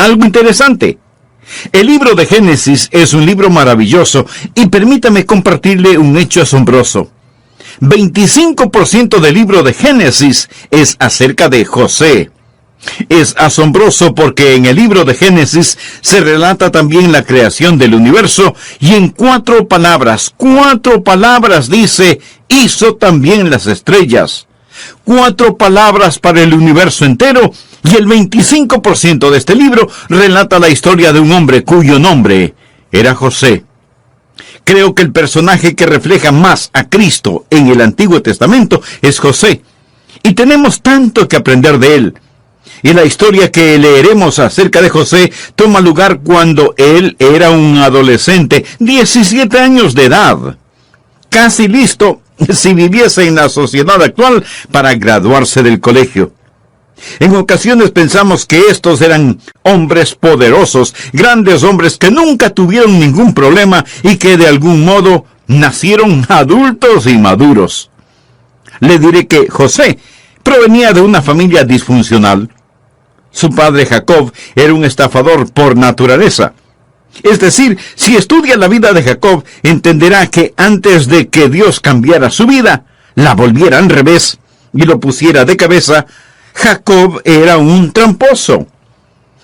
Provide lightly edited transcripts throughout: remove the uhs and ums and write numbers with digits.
algo interesante. El libro de Génesis es un libro maravilloso y permítame compartirle un hecho asombroso. 25% del libro de Génesis es acerca de José. Es asombroso porque en el libro de Génesis se relata también la creación del universo y en 4 palabras dice, hizo también las estrellas. 4 palabras para el universo entero y el 25% de este libro relata la historia de un hombre cuyo nombre era José. Creo que el personaje que refleja más a Cristo en el Antiguo Testamento es José. Y tenemos tanto que aprender de él. Y la historia que leeremos acerca de José toma lugar cuando él era un adolescente, 17 años de edad. Casi listo, si viviese en la sociedad actual, para graduarse del colegio. En ocasiones pensamos que estos eran hombres poderosos, grandes hombres que nunca tuvieron ningún problema y que de algún modo nacieron adultos y maduros. Le diré que José provenía de una familia disfuncional. Su padre Jacob era un estafador por naturaleza. Es decir, si estudia la vida de Jacob, entenderá que antes de que Dios cambiara su vida, la volviera al revés y lo pusiera de cabeza, Jacob era un tramposo.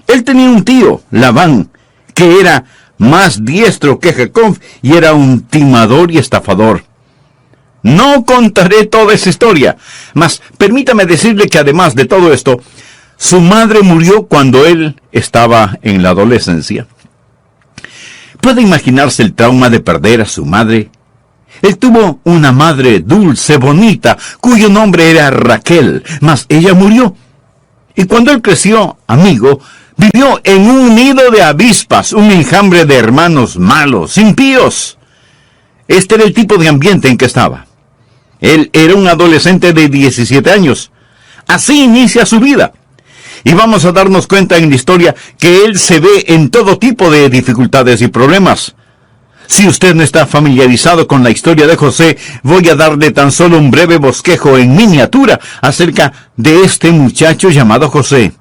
Él tenía un tío, Labán, que era más diestro que Jacob y era un timador y estafador. No contaré toda esa historia, mas permítame decirle que además de todo esto, su madre murió cuando él estaba en la adolescencia. ¿Puede imaginarse el trauma de perder a su madre? Él tuvo una madre dulce, bonita, cuyo nombre era Raquel, mas ella murió. Y cuando él creció, amigo, vivió en un nido de avispas, un enjambre de hermanos malos, impíos. Este era el tipo de ambiente en que estaba. Él era un adolescente de 17 años. Así inicia su vida. Y vamos a darnos cuenta en la historia que él se ve en todo tipo de dificultades y problemas. Si usted no está familiarizado con la historia de José, voy a darle tan solo un breve bosquejo en miniatura acerca de este muchacho llamado José.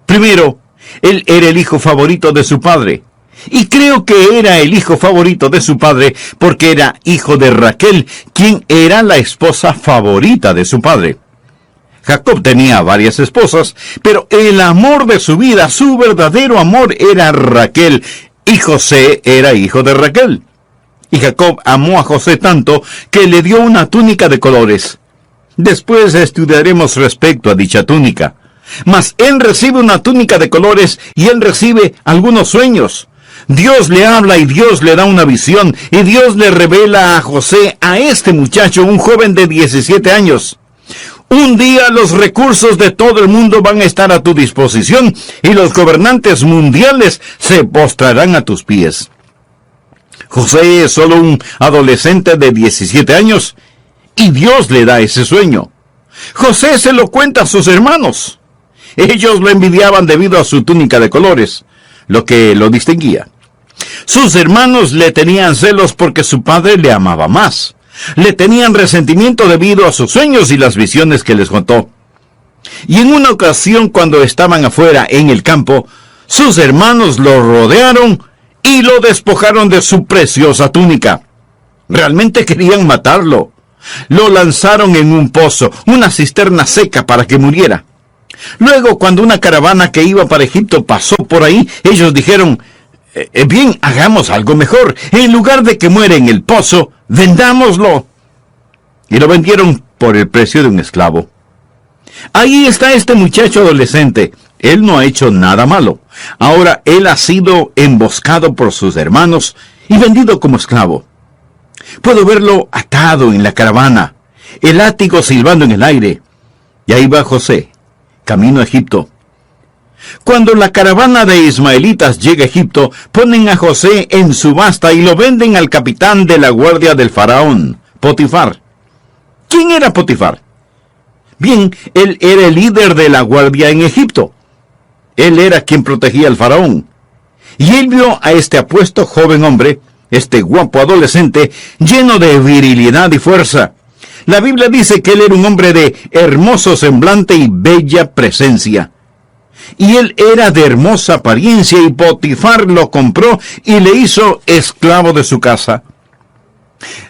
Primero, él era el hijo favorito de su padre. Y creo que era el hijo favorito de su padre porque era hijo de Raquel, quien era la esposa favorita de su padre. Jacob tenía varias esposas, pero el amor de su vida, su verdadero amor, era Raquel, y José era hijo de Raquel. Y Jacob amó a José tanto que le dio una túnica de colores. Después estudiaremos respecto a dicha túnica. Mas él recibe una túnica de colores y él recibe algunos sueños. Dios le habla y Dios le da una visión, y Dios le revela a José, a este muchacho, un joven de 17 años. Un día los recursos de todo el mundo van a estar a tu disposición y los gobernantes mundiales se postrarán a tus pies. José es solo un adolescente de 17 años y Dios le da ese sueño. José se lo cuenta a sus hermanos. Ellos lo envidiaban debido a su túnica de colores, lo que lo distinguía. Sus hermanos le tenían celos porque su padre le amaba más. Le tenían resentimiento debido a sus sueños y las visiones que les contó. Y en una ocasión, cuando estaban afuera en el campo, sus hermanos lo rodearon y lo despojaron de su preciosa túnica. Realmente querían matarlo. Lo lanzaron en un pozo, una cisterna seca para que muriera. Luego, cuando una caravana que iba para Egipto pasó por ahí, ellos dijeron, bien, hagamos algo mejor. En lugar de que muera en el pozo, vendámoslo. Y lo vendieron por el precio de un esclavo. Ahí está este muchacho adolescente. Él no ha hecho nada malo. Ahora él ha sido emboscado por sus hermanos y vendido como esclavo. Puedo verlo atado en la caravana, el látigo silbando en el aire. Y ahí va José, camino a Egipto. Cuando la caravana de ismaelitas llega a Egipto, ponen a José en subasta y lo venden al capitán de la guardia del faraón, Potifar. ¿Quién era Potifar? Bien, él era el líder de la guardia en Egipto. Él era quien protegía al faraón. Y él vio a este apuesto joven hombre, este guapo adolescente, lleno de virilidad y fuerza. La Biblia dice que él era un hombre de hermoso semblante y bella presencia. y él era de hermosa apariencia, y Potifar lo compró y le hizo esclavo de su casa.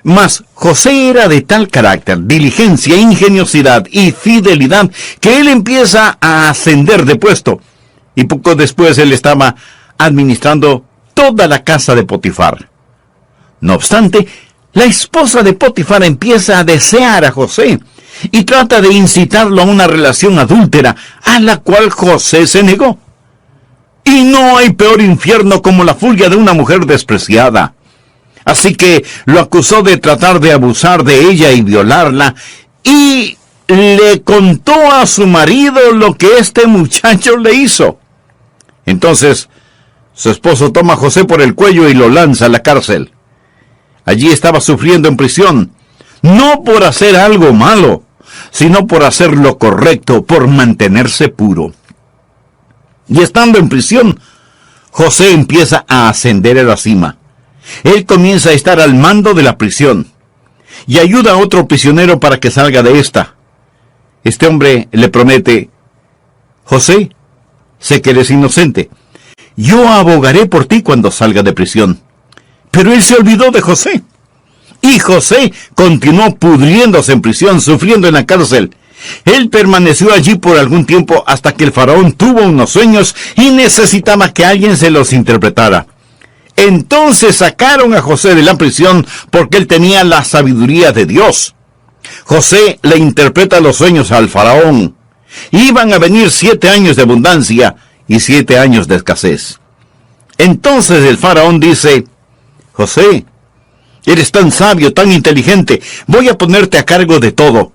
Mas José era de tal carácter, diligencia, ingeniosidad y fidelidad, que él empieza a ascender de puesto, y poco después él estaba administrando toda la casa de Potifar. No obstante, la esposa de Potifar empieza a desear a José y trata de incitarlo a una relación adúltera, a la cual José se negó. Y no hay peor infierno como la furia de una mujer despreciada. Así que lo acusó de tratar de abusar de ella y violarla, y le contó a su marido lo que este muchacho le hizo. Entonces, su esposo toma a José por el cuello y lo lanza a la cárcel. Allí estaba sufriendo en prisión, no por hacer algo malo, sino por hacer lo correcto, por mantenerse puro. Y estando en prisión, José empieza a ascender a la cima. Él comienza a estar al mando de la prisión y ayuda a otro prisionero para que salga de esta. Este hombre le promete: José, sé que eres inocente. Yo abogaré por ti cuando salga de prisión. Pero él se olvidó de José. Y José continuó pudriéndose en prisión, sufriendo en la cárcel. Él permaneció allí por algún tiempo hasta que el faraón tuvo unos sueños y necesitaba que alguien se los interpretara. Entonces sacaron a José de la prisión porque él tenía la sabiduría de Dios. José le interpreta los sueños al faraón. Iban a venir 7 años de abundancia y 7 años de escasez. Entonces el faraón dice: José, eres tan sabio, tan inteligente, voy a ponerte a cargo de todo.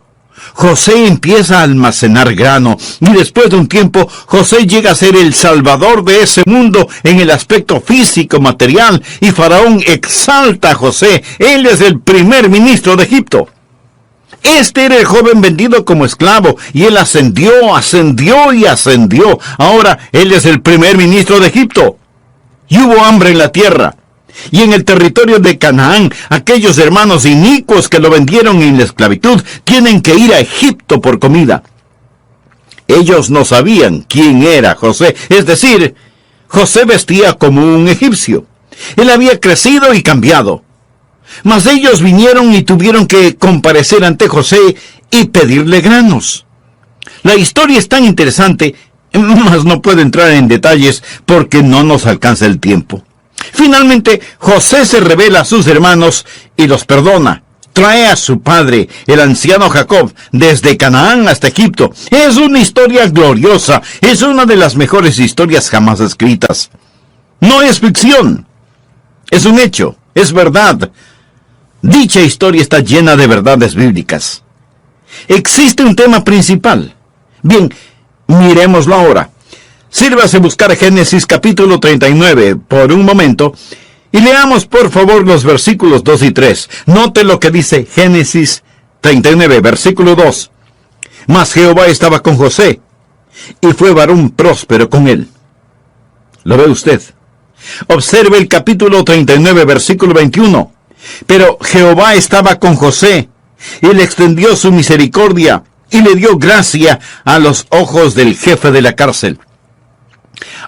José empieza a almacenar grano, y después de un tiempo, José llega a ser el salvador de ese mundo en el aspecto físico, material, y Faraón exalta a José. Él es el primer ministro de Egipto. Este era el joven vendido como esclavo, y él ascendió. Ahora él es el primer ministro de Egipto. Y hubo hambre en la tierra. Y en el territorio de Canaán, aquellos hermanos inicuos que lo vendieron en la esclavitud tienen que ir a Egipto por comida. Ellos no sabían quién era José, es decir, José vestía como un egipcio. Él había crecido y cambiado. Mas ellos vinieron y tuvieron que comparecer ante José y pedirle granos. La historia es tan interesante, mas no puedo entrar en detalles porque no nos alcanza el tiempo. Finalmente, José se revela a sus hermanos y los perdona. Trae a su padre, el anciano Jacob, desde Canaán hasta Egipto. Es una historia gloriosa. Es una de las mejores historias jamás escritas. No es ficción. Es un hecho. Es verdad. Dicha historia está llena de verdades bíblicas. Existe un tema principal. Bien, miremoslo ahora. Sírvase buscar Génesis capítulo 39 por un momento y leamos por favor los versículos 2 y 3. Note lo que dice Génesis 39, versículo 2. Mas Jehová estaba con José, y fue varón próspero con él. ¿Lo ve usted? Observe el capítulo 39, versículo 21. Pero Jehová estaba con José, y le extendió su misericordia, y le dio gracia a los ojos del jefe de la cárcel.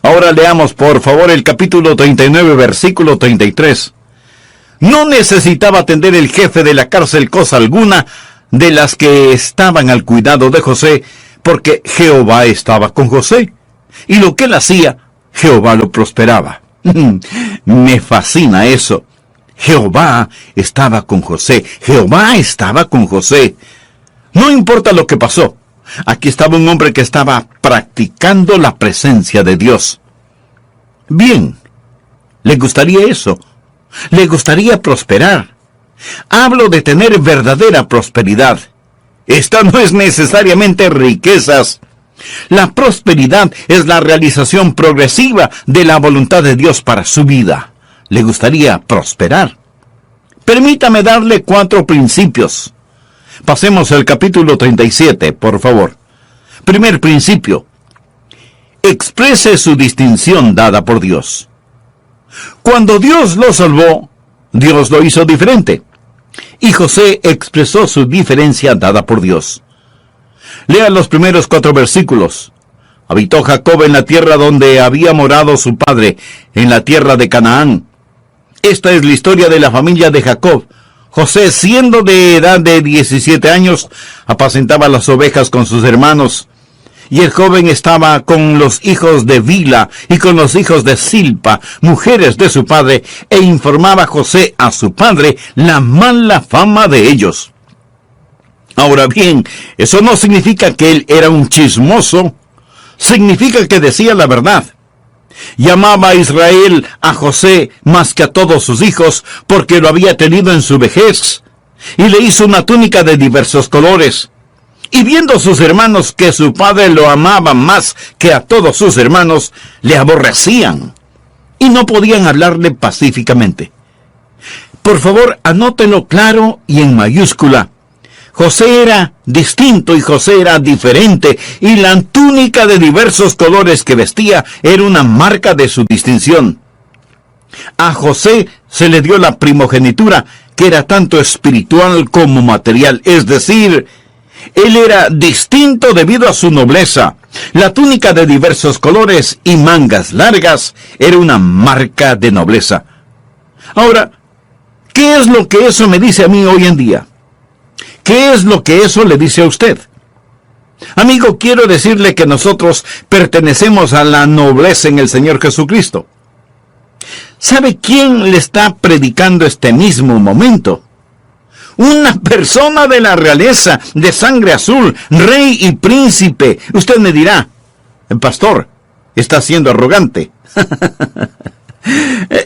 Ahora leamos por favor el capítulo 39, versículo 33. No necesitaba atender el jefe de la cárcel cosa alguna de las que estaban al cuidado de José, porque Jehová estaba con José, y lo que él hacía, Jehová lo prosperaba. Me fascina eso. Jehová estaba con José. Jehová estaba con José. No importa lo que pasó. Aquí estaba un hombre que estaba practicando la presencia de Dios. Bien, ¿le gustaría eso? ¿Le gustaría prosperar? Hablo de tener verdadera prosperidad. Esta no es necesariamente riquezas. La prosperidad es la realización progresiva de la voluntad de Dios para su vida. ¿Le gustaría prosperar? Permítame darle 4 principios. Pasemos al capítulo 37, por favor. Primer principio. Exprese su distinción dada por Dios. Cuando Dios lo salvó, Dios lo hizo diferente. Y José expresó su diferencia dada por Dios. Lea los primeros 4 versículos. Habitó Jacob en la tierra donde había morado su padre, en la tierra de Canaán. Esta es la historia de la familia de Jacob. José, siendo de edad de 17 años, apacentaba las ovejas con sus hermanos. Y el joven estaba con los hijos de Bila y con los hijos de Silpa, mujeres de su padre, e informaba José a su padre la mala fama de ellos. Ahora bien, eso no significa que él era un chismoso. Significa que decía la verdad. Llamaba a Israel a José más que a todos sus hijos, porque lo había tenido en su vejez, y le hizo una túnica de diversos colores. Y viendo sus hermanos que su padre lo amaba más que a todos sus hermanos, le aborrecían, y no podían hablarle pacíficamente. Por favor, anótenlo claro y en mayúscula. José era distinto y José era diferente, y la túnica de diversos colores que vestía era una marca de su distinción. A José se le dio la primogenitura, que era tanto espiritual como material, es decir, él era distinto debido a su nobleza. La túnica de diversos colores y mangas largas era una marca de nobleza. Ahora, ¿qué es lo que eso me dice a mí hoy en día? ¿Qué es lo que eso le dice a usted? Amigo, quiero decirle que nosotros pertenecemos a la nobleza en el Señor Jesucristo. ¿Sabe quién le está predicando este mismo momento? Una persona de la realeza, de sangre azul, rey y príncipe. Usted me dirá, el pastor está siendo arrogante.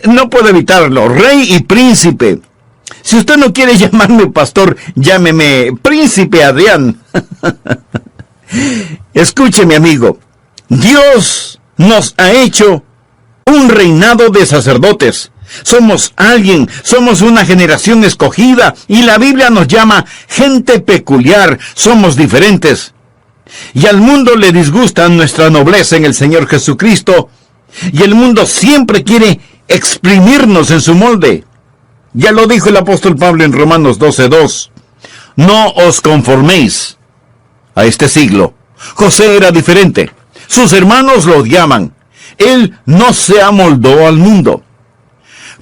No puedo evitarlo, rey y príncipe. Si usted no quiere llamarme pastor, llámeme príncipe Adrián. Escúcheme, amigo. Dios nos ha hecho un reinado de sacerdotes. Somos una generación escogida, y la Biblia nos llama gente peculiar. Somos diferentes. Y al mundo le disgusta nuestra nobleza en el Señor Jesucristo, y el mundo siempre quiere exprimirnos en su molde. Ya lo dijo el apóstol Pablo en Romanos 12:2. No os conforméis a este siglo. José era diferente. Sus hermanos lo odiaban. Él no se amoldó al mundo.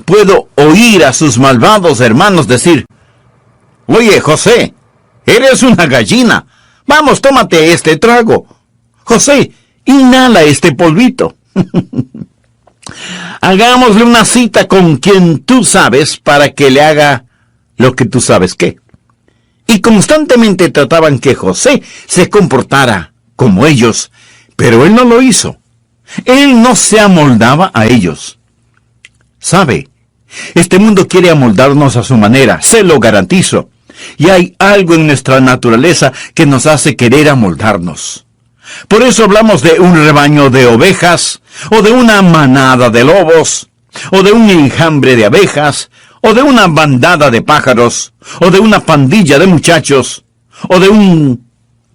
Puedo oír a sus malvados hermanos decir: oye, José, eres una gallina. Vamos, tómate este trago. José, inhala este polvito. Hagámosle una cita con quien tú sabes para que le haga lo que tú sabes qué. Y constantemente trataban que José se comportara como ellos, pero él no lo hizo. Él no se amoldaba a ellos. ¿Sabe? Este mundo quiere amoldarnos a su manera, se lo garantizo. Y hay algo en nuestra naturaleza que nos hace querer amoldarnos. Por eso hablamos de un rebaño de ovejas, o de una manada de lobos, o de un enjambre de abejas, o de una bandada de pájaros, o de una pandilla de muchachos, o de un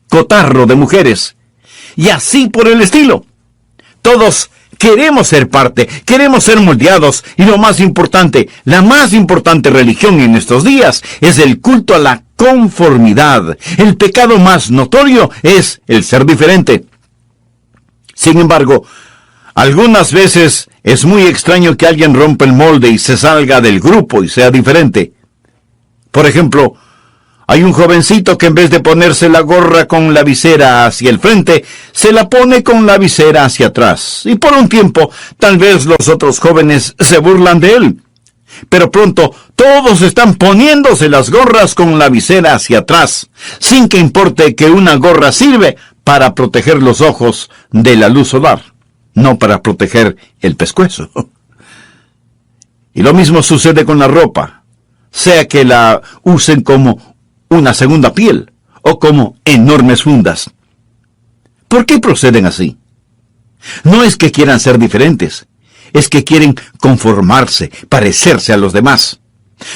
cotarro de mujeres, y así por el estilo. Todos queremos ser parte, queremos ser moldeados, y lo más importante, la más importante religión en estos días es el culto a la conformidad. El pecado más notorio es el ser diferente. Sin embargo, algunas veces es muy extraño que alguien rompa el molde y se salga del grupo y sea diferente. Por ejemplo, hay un jovencito que en vez de ponerse la gorra con la visera hacia el frente, se la pone con la visera hacia atrás. Y por un tiempo, tal vez los otros jóvenes se burlan de él. Pero pronto, todos están poniéndose las gorras con la visera hacia atrás, sin que importe que una gorra sirve para proteger los ojos de la luz solar, no para proteger el pescuezo. Y lo mismo sucede con la ropa, sea que la usen como una segunda piel, o como enormes fundas. ¿Por qué proceden así? No es que quieran ser diferentes, es que quieren conformarse, parecerse a los demás.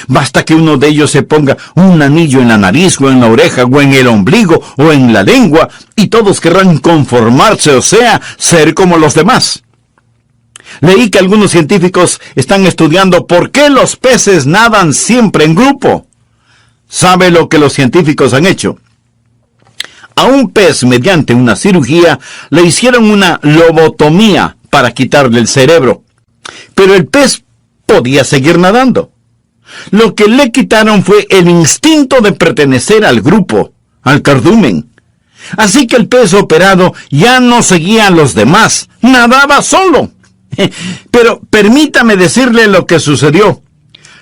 Basta que uno de ellos se ponga un anillo en la nariz, o en la oreja, o en el ombligo, o en la lengua, y todos querrán conformarse, o sea, ser como los demás. Leí que algunos científicos están estudiando por qué los peces nadan siempre en grupo. ¿Sabe lo que los científicos han hecho? A un pez, mediante una cirugía, le hicieron una lobotomía para quitarle el cerebro. Pero el pez podía seguir nadando. Lo que le quitaron fue el instinto de pertenecer al grupo, al cardumen. Así que el pez operado ya no seguía a los demás, nadaba solo. Pero permítame decirle lo que sucedió.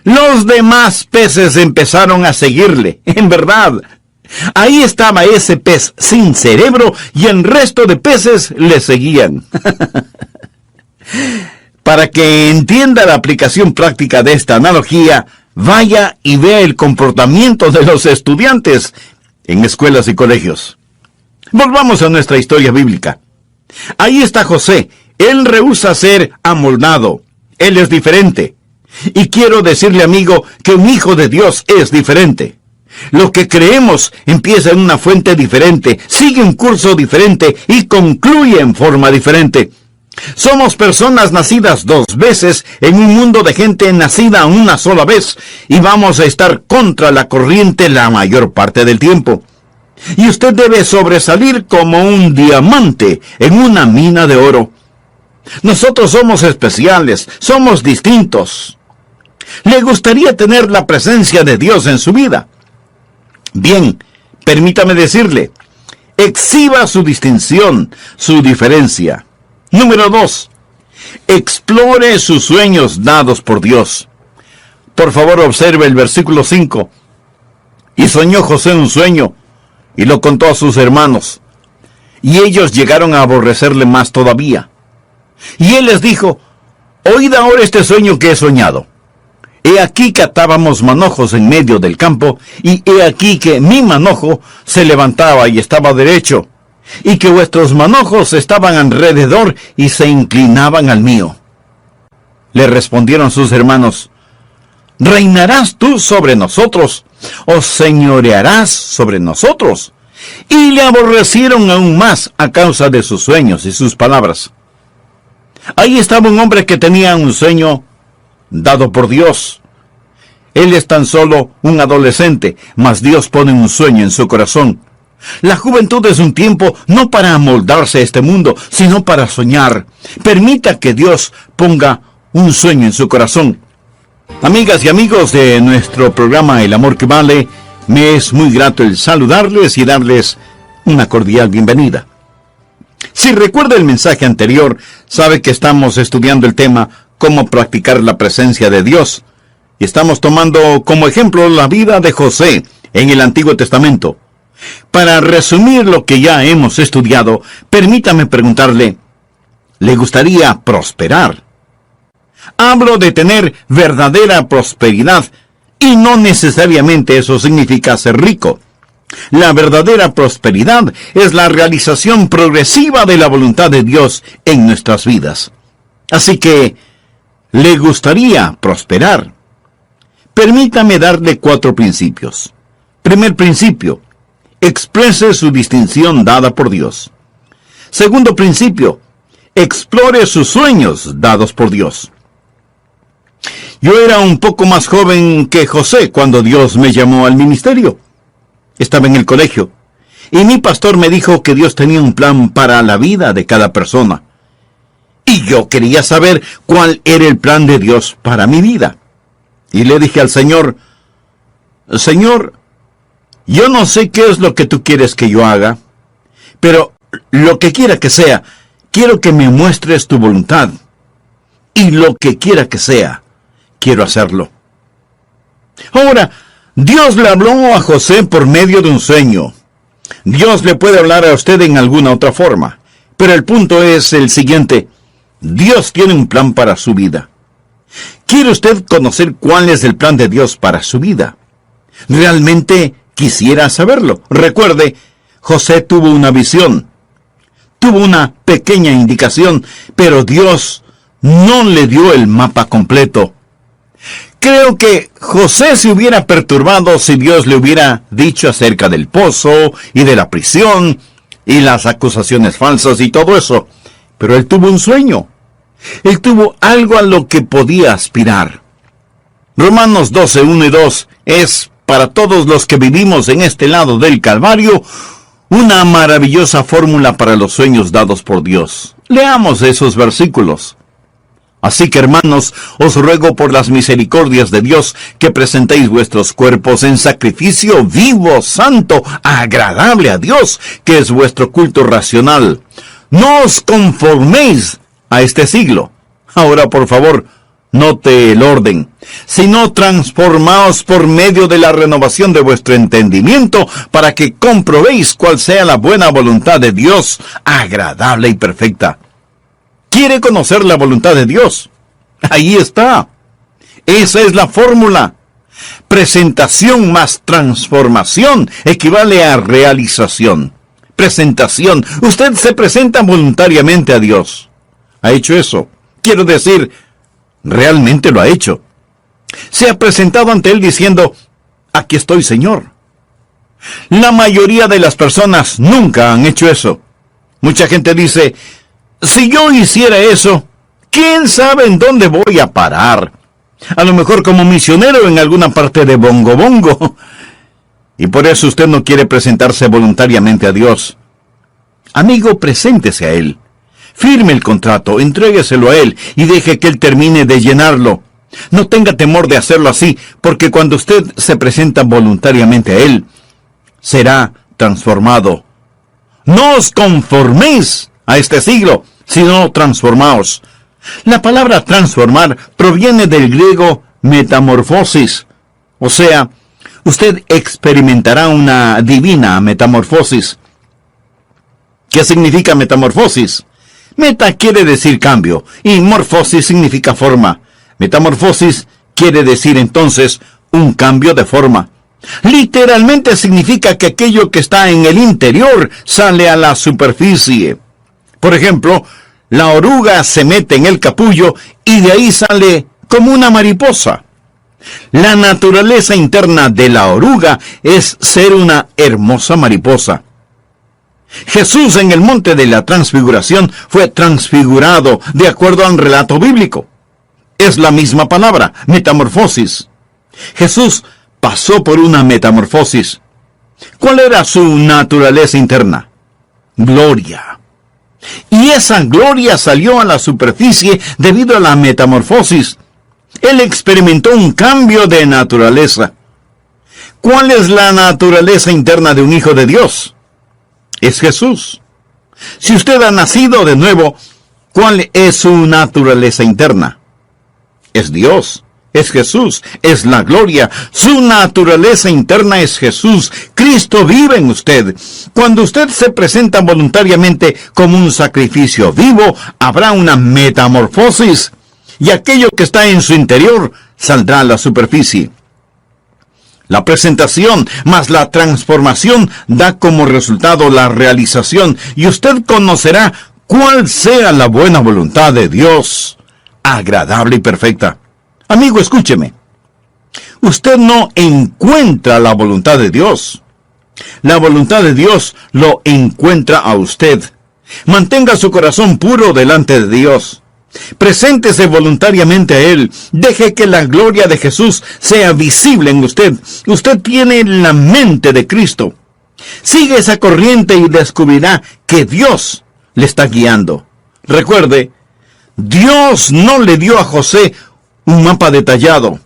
Los demás peces empezaron a seguirle, en verdad. Ahí estaba ese pez sin cerebro y el resto de peces le seguían. Para que entienda la aplicación práctica de esta analogía, vaya y vea el comportamiento de los estudiantes en escuelas y colegios. Volvamos a nuestra historia bíblica. Ahí está José. Él rehúsa ser amoldado. Él es diferente. Y quiero decirle, amigo, que un hijo de Dios es diferente. Lo que creemos empieza en una fuente diferente, sigue un curso diferente y concluye en forma diferente. Somos personas nacidas 2 veces en un mundo de gente nacida una sola vez y vamos a estar contra la corriente la mayor parte del tiempo. Y usted debe sobresalir como un diamante en una mina de oro. Nosotros somos especiales, somos distintos. ¿Le gustaría tener la presencia de Dios en su vida? Bien, permítame decirle, exhiba su distinción, su diferencia. Número 2, explore sus sueños dados por Dios. Por favor, observe el versículo 5. Y soñó José un sueño, y lo contó a sus hermanos. Y ellos llegaron a aborrecerle más todavía. Y él les dijo, oíd ahora este sueño que he soñado. He aquí que atábamos manojos en medio del campo, y he aquí que mi manojo se levantaba y estaba derecho, y que vuestros manojos estaban alrededor y se inclinaban al mío. Le respondieron sus hermanos, ¿reinarás tú sobre nosotros, o señorearás sobre nosotros? Y le aborrecieron aún más a causa de sus sueños y sus palabras. Ahí estaba un hombre que tenía un sueño dado por Dios. Él es tan solo un adolescente, mas Dios pone un sueño en su corazón. La juventud es un tiempo no para amoldarse a este mundo, sino para soñar. Permita que Dios ponga un sueño en su corazón. Amigas y amigos de nuestro programa El Amor que Vale, me es muy grato el saludarles y darles una cordial bienvenida. Si recuerda el mensaje anterior, sabe que estamos estudiando el tema cómo practicar la presencia de Dios. Y estamos tomando como ejemplo la vida de José en el Antiguo Testamento. Para resumir lo que ya hemos estudiado, permítame preguntarle, ¿le gustaría prosperar? Hablo de tener verdadera prosperidad, y no necesariamente eso significa ser rico. La verdadera prosperidad es la realización progresiva de la voluntad de Dios en nuestras vidas. Así que, ¿le gustaría prosperar? Permítame darle 4 principios. Primer principio, exprese su distinción dada por Dios. Segundo principio, explore sus sueños dados por Dios. Yo era un poco más joven que José cuando Dios me llamó al ministerio. Estaba en el colegio, y mi pastor me dijo que Dios tenía un plan para la vida de cada persona. Y yo quería saber cuál era el plan de Dios para mi vida. Y le dije al Señor, Señor, yo no sé qué es lo que tú quieres que yo haga, pero lo que quiera que sea, quiero que me muestres tu voluntad. Y lo que quiera que sea, quiero hacerlo. Ahora, Dios le habló a José por medio de un sueño. Dios le puede hablar a usted en alguna otra forma, pero el punto es el siguiente. Dios tiene un plan para su vida. ¿Quiere usted conocer cuál es el plan de Dios para su vida? ¿Realmente quisiera saberlo? Recuerde, José tuvo una visión, tuvo una pequeña indicación, pero Dios no le dio el mapa completo. Creo que José se hubiera perturbado si Dios le hubiera dicho acerca del pozo y de la prisión y las acusaciones falsas y todo eso. Pero él tuvo un sueño. Él tuvo algo a lo que podía aspirar. Romanos 12, 1 y 2 es, para todos los que vivimos en este lado del Calvario, una maravillosa fórmula para los sueños dados por Dios. Leamos esos versículos. Así que, hermanos, os ruego por las misericordias de Dios que presentéis vuestros cuerpos en sacrificio vivo, santo, agradable a Dios, que es vuestro culto racional. No os conforméis a este siglo. Ahora, por favor, note el orden. Sino transformaos por medio de la renovación de vuestro entendimiento, para que comprobéis cuál sea la buena voluntad de Dios, agradable y perfecta. ¿Quiere conocer la voluntad de Dios? Ahí está. Esa es la fórmula. Presentación más transformación equivale a realización. Presentación. Usted se presenta voluntariamente a Dios. ¿Ha hecho eso? Quiero decir, realmente lo ha hecho. Se ha presentado ante Él diciendo, aquí estoy, Señor. La mayoría de las personas nunca han hecho eso. Mucha gente dice, si yo hiciera eso, ¿quién sabe en dónde voy a parar? A lo mejor como misionero en alguna parte de Bongo Bongo. Y por eso usted no quiere presentarse voluntariamente a Dios. Amigo, preséntese a Él. Firme el contrato, entrégueselo a Él y deje que Él termine de llenarlo. No tenga temor de hacerlo así, porque cuando usted se presenta voluntariamente a Él, será transformado. No os conforméis a este siglo, sino transformaos. La palabra transformar proviene del griego metamorfosis. O sea, usted experimentará una divina metamorfosis. ¿Qué significa metamorfosis? Meta quiere decir cambio y morfosis significa forma. Metamorfosis quiere decir entonces un cambio de forma. Literalmente significa que aquello que está en el interior sale a la superficie. Por ejemplo, la oruga se mete en el capullo y de ahí sale como una mariposa. La naturaleza interna de la oruga es ser una hermosa mariposa. Jesús en el monte de la transfiguración fue transfigurado de acuerdo al relato bíblico. Es la misma palabra, metamorfosis. Jesús pasó por una metamorfosis. ¿Cuál era su naturaleza interna? Gloria. Y esa gloria salió a la superficie debido a la metamorfosis. Él experimentó un cambio de naturaleza. ¿Cuál es la naturaleza interna de un hijo de Dios? Es Jesús. Si usted ha nacido de nuevo, ¿cuál es su naturaleza interna? Es Dios, es Jesús, es la gloria. Su naturaleza interna es Jesús. Cristo vive en usted. Cuando usted se presenta voluntariamente como un sacrificio vivo, habrá una metamorfosis, y aquello que está en su interior saldrá a la superficie. La presentación más la transformación da como resultado la realización, y usted conocerá cuál sea la buena voluntad de Dios, agradable y perfecta. Amigo, escúcheme. Usted no encuentra la voluntad de Dios. La voluntad de Dios lo encuentra a usted. Mantenga su corazón puro delante de Dios. Preséntese voluntariamente a Él. Deje que la gloria de Jesús sea visible en usted. Usted tiene la mente de Cristo. Sigue esa corriente y descubrirá que Dios le está guiando. Recuerde, Dios no le dio a José un mapa detallado,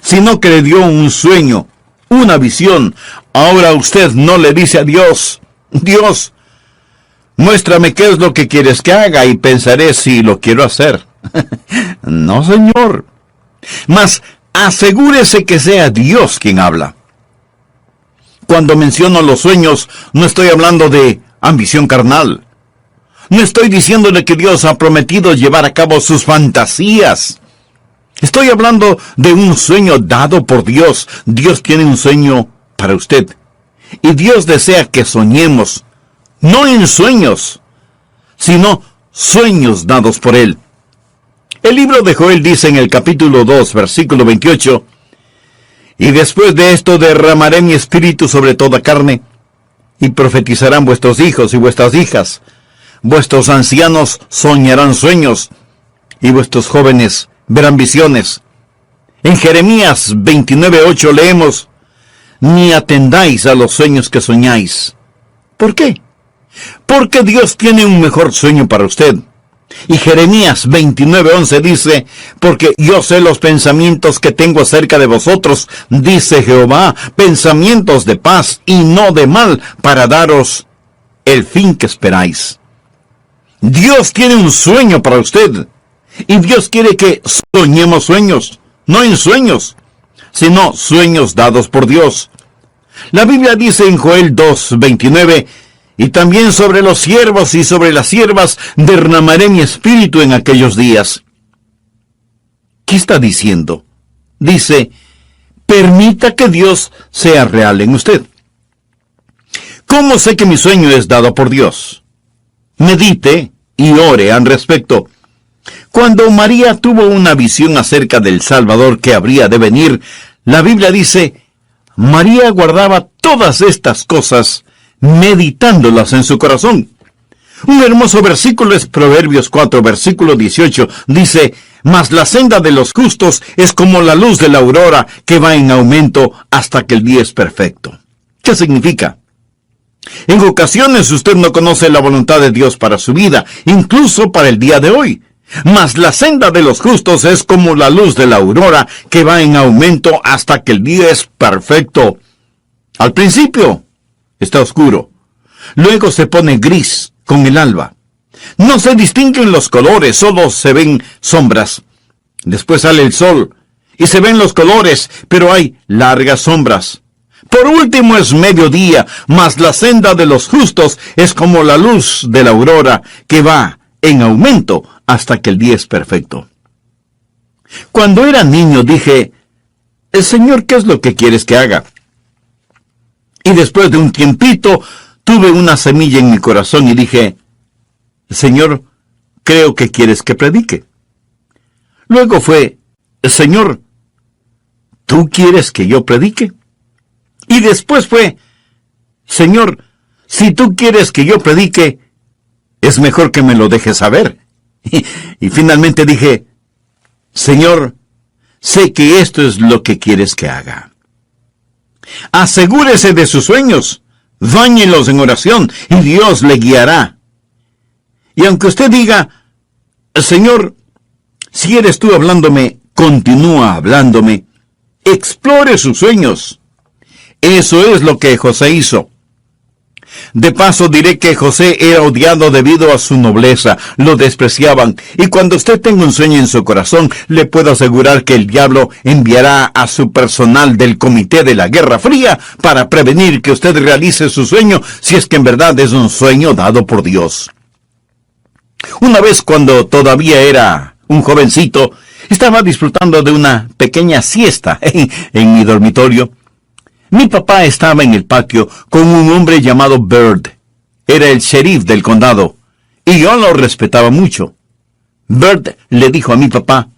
sino que le dio un sueño, una visión. Ahora usted no le dice a Dios, Dios, muéstrame qué es lo que quieres que haga y pensaré si lo quiero hacer. No, Señor. Mas asegúrese que sea Dios quien habla. Cuando menciono los sueños, no estoy hablando de ambición carnal. No estoy diciéndole que Dios ha prometido llevar a cabo sus fantasías. Estoy hablando de un sueño dado por Dios. Dios tiene un sueño para usted. Y Dios desea que soñemos, no en sueños, sino sueños dados por Él. El libro de Joel dice en el capítulo 2, versículo 28, y después de esto derramaré mi espíritu sobre toda carne, y profetizarán vuestros hijos y vuestras hijas. Vuestros ancianos soñarán sueños, y vuestros jóvenes verán visiones. En Jeremías 29:8 leemos, ni atendáis a los sueños que soñáis, ¿Por qué? Porque Dios tiene un mejor sueño para usted. Y Jeremías 29:11 dice, porque yo sé los pensamientos que tengo acerca de vosotros, dice Jehová, pensamientos de paz y no de mal, para daros el fin que esperáis. Dios tiene un sueño para usted, y Dios quiere que soñemos sueños, no ensueños, sino sueños dados por Dios. La Biblia dice en Joel 2:29, y también sobre los siervos y sobre las siervas derramaré mi espíritu en aquellos días. ¿Qué está diciendo? Dice, permita que Dios sea real en usted. ¿Cómo sé que mi sueño es dado por Dios? Medite y ore al respecto. Cuando María tuvo una visión acerca del Salvador que habría de venir, la Biblia dice, María guardaba todas estas cosas, meditándolas en su corazón. Un hermoso versículo es Proverbios 4, versículo 18. Dice, mas la senda de los justos es como la luz de la aurora que va en aumento hasta que el día es perfecto. ¿Qué significa? En ocasiones usted no conoce la voluntad de Dios para su vida, incluso para el día de hoy. Mas la senda de los justos es como la luz de la aurora que va en aumento hasta que el día es perfecto. Al principio está oscuro, luego se pone gris con el alba. No se distinguen los colores, solo se ven sombras. Después sale el sol y se ven los colores, pero hay largas sombras. Por último es mediodía, mas la senda de los justos es como la luz de la aurora que va en aumento hasta que el día es perfecto. Cuando era niño dije, Señor, ¿qué es lo que quieres que haga? Y después de un tiempito tuve una semilla en mi corazón y dije, Señor, creo que quieres que predique. Luego fue, Señor, ¿tú quieres que yo predique? Y después fue, Señor, si tú quieres que yo predique, es mejor que me lo dejes saber. Y finalmente dije, Señor, sé que esto es lo que quieres que haga. Asegúrese de sus sueños, báñelos en oración y Dios le guiará. Y aunque usted diga, Señor, si eres tú hablándome, continúa hablándome, explore sus sueños. Eso es lo que José hizo. De paso diré que José era odiado debido a su nobleza, lo despreciaban, y cuando usted tenga un sueño en su corazón, le puedo asegurar que el diablo enviará a su personal del Comité de la Guerra Fría para prevenir que usted realice su sueño, si es que en verdad es un sueño dado por Dios. Una vez cuando todavía era un jovencito, estaba disfrutando de una pequeña siesta en mi dormitorio. Mi papá estaba en el patio con un hombre llamado Bird. Era el sheriff del condado, y yo lo respetaba mucho. Bird le dijo a mi papá,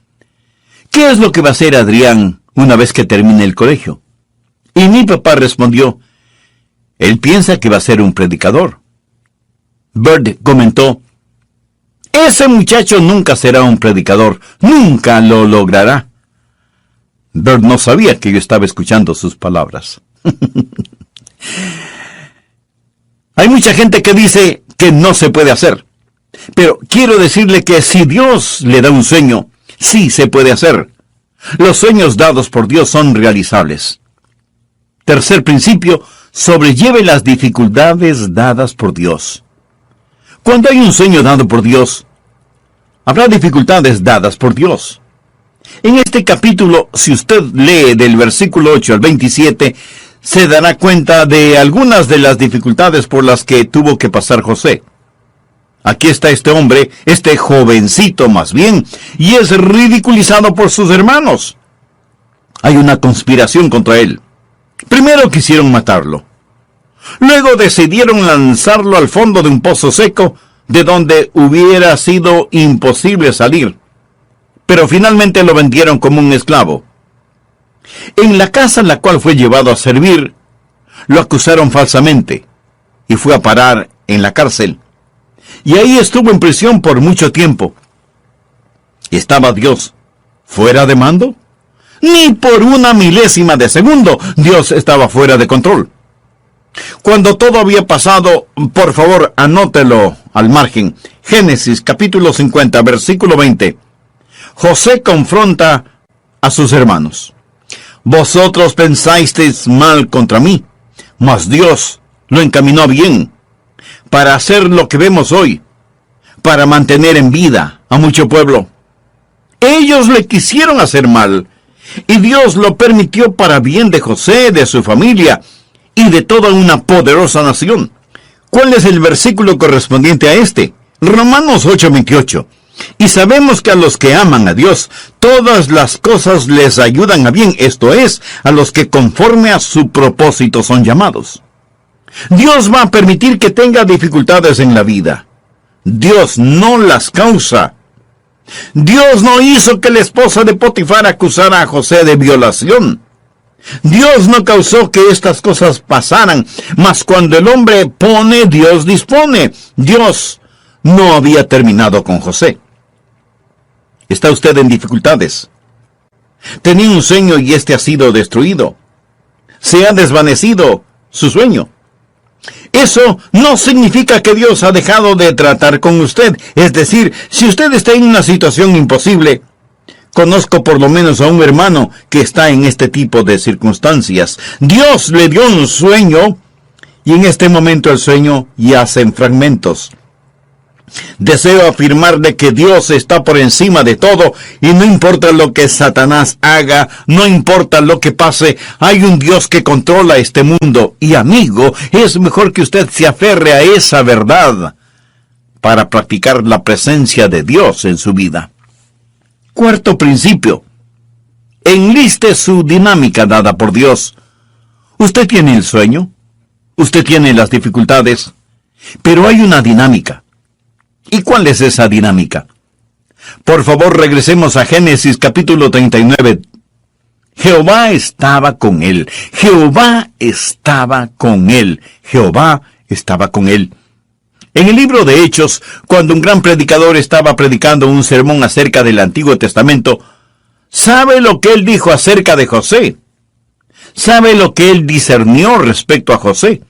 ¿qué es lo que va a hacer Adrián una vez que termine el colegio? Y mi papá respondió, él piensa que va a ser un predicador. Bird comentó, ese muchacho nunca será un predicador, nunca lo logrará. Bird no sabía que yo estaba escuchando sus palabras. Hay mucha gente que dice que no se puede hacer. Pero quiero decirle que si Dios le da un sueño, sí se puede hacer. Los sueños dados por Dios son realizables. Tercer principio, sobrelleve las dificultades dadas por Dios. Cuando hay un sueño dado por Dios, habrá dificultades dadas por Dios. En este capítulo, si usted lee del versículo 8 al 27, se dará cuenta de algunas de las dificultades por las que tuvo que pasar José. Aquí está este hombre, este jovencito más bien, y es ridiculizado por sus hermanos. Hay una conspiración contra él. Primero quisieron matarlo. Luego decidieron lanzarlo al fondo de un pozo seco, de donde hubiera sido imposible salir. Pero finalmente lo vendieron como un esclavo. En la casa en la cual fue llevado a servir, lo acusaron falsamente, y fue a parar en la cárcel. Y ahí estuvo en prisión por mucho tiempo. ¿Estaba Dios fuera de mando? Ni por una milésima de segundo Dios estaba fuera de control. Cuando todo había pasado, por favor, anótelo al margen. Génesis capítulo 50, versículo 20. José confronta a sus hermanos. Vosotros pensasteis mal contra mí, mas Dios lo encaminó bien, para hacer lo que vemos hoy, para mantener en vida a mucho pueblo. Ellos le quisieron hacer mal, y Dios lo permitió para bien de José, de su familia, y de toda una poderosa nación. ¿Cuál es el versículo correspondiente a este? Romanos 8:28. Y sabemos que a los que aman a Dios, todas las cosas les ayudan a bien, esto es, a los que conforme a su propósito son llamados. Dios va a permitir que tenga dificultades en la vida. Dios no las causa. Dios no hizo que la esposa de Potifar acusara a José de violación. Dios no causó que estas cosas pasaran, mas cuando el hombre pone, Dios dispone. Dios no había terminado con José. ¿Está usted en dificultades? Tenía un sueño y este ha sido destruido. Se ha desvanecido su sueño. Eso no significa que Dios ha dejado de tratar con usted. Es decir, si usted está en una situación imposible, conozco por lo menos a un hermano que está en este tipo de circunstancias. Dios le dio un sueño y en este momento el sueño yace en fragmentos. Deseo afirmarle que Dios está por encima de todo y no importa lo que Satanás haga, no importa lo que pase, hay un Dios que controla este mundo. Y amigo, es mejor que usted se aferre a esa verdad para practicar la presencia de Dios en su vida. Cuarto principio. Enliste su dinámica dada por Dios. Usted tiene el sueño, usted tiene las dificultades, pero hay una dinámica. ¿Y cuál es esa dinámica? Por favor, regresemos a Génesis capítulo 39. Jehová estaba con él. Jehová estaba con él. Jehová estaba con él. En el libro de Hechos, cuando un gran predicador estaba predicando un sermón acerca del Antiguo Testamento, ¿sabe lo que él dijo acerca de José? ¿Sabe lo que él discernió respecto a José?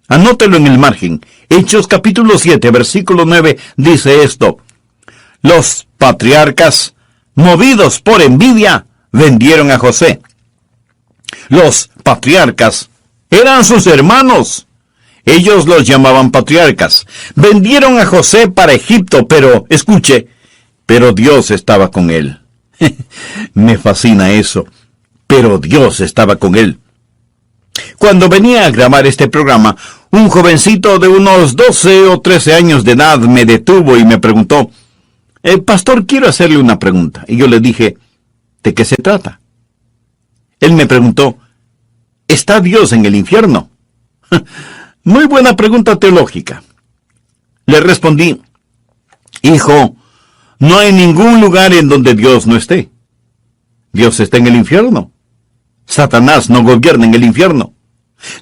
Anótelo en el margen. Hechos capítulo 7, versículo 9, dice esto. Los patriarcas, movidos por envidia, vendieron a José. Los patriarcas eran sus hermanos. Ellos los llamaban patriarcas. Vendieron a José para Egipto, pero, escuche, pero Dios estaba con él. Me fascina eso. Pero Dios estaba con él. Cuando venía a grabar este programa, un jovencito de unos 12 o 13 años de edad me detuvo y me preguntó, pastor, quiero hacerle una pregunta. Y yo le dije, ¿de qué se trata? Él me preguntó, ¿está Dios en el infierno? Muy buena pregunta teológica. Le respondí, hijo, no hay ningún lugar en donde Dios no esté. Dios está en el infierno. Satanás no gobierna en el infierno.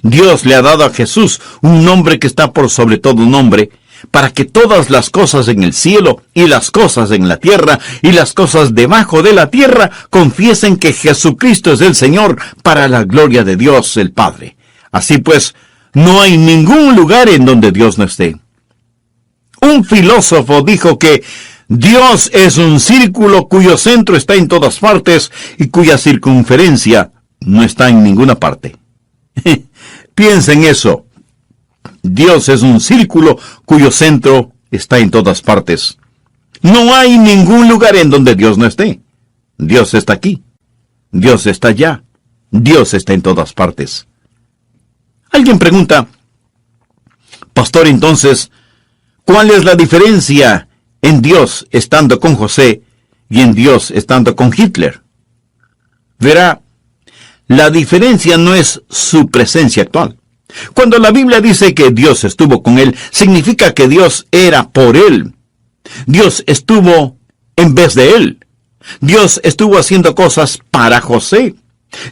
Dios le ha dado a Jesús un nombre que está por sobre todo nombre, para que todas las cosas en el cielo y las cosas en la tierra y las cosas debajo de la tierra confiesen que Jesucristo es el Señor para la gloria de Dios el Padre. Así pues, no hay ningún lugar en donde Dios no esté. Un filósofo dijo que Dios es un círculo cuyo centro está en todas partes y cuya circunferencia no está en ninguna parte. Piensa en eso. Dios es un círculo cuyo centro está en todas partes. No hay ningún lugar en donde Dios no esté. Dios está aquí. Dios está allá. Dios está en todas partes. Alguien pregunta, pastor, entonces, ¿cuál es la diferencia en Dios estando con José y en Dios estando con Hitler? Verá, la diferencia no es su presencia actual. Cuando la Biblia dice que Dios estuvo con él, significa que Dios era por él. Dios estuvo en vez de él. Dios estuvo haciendo cosas para José.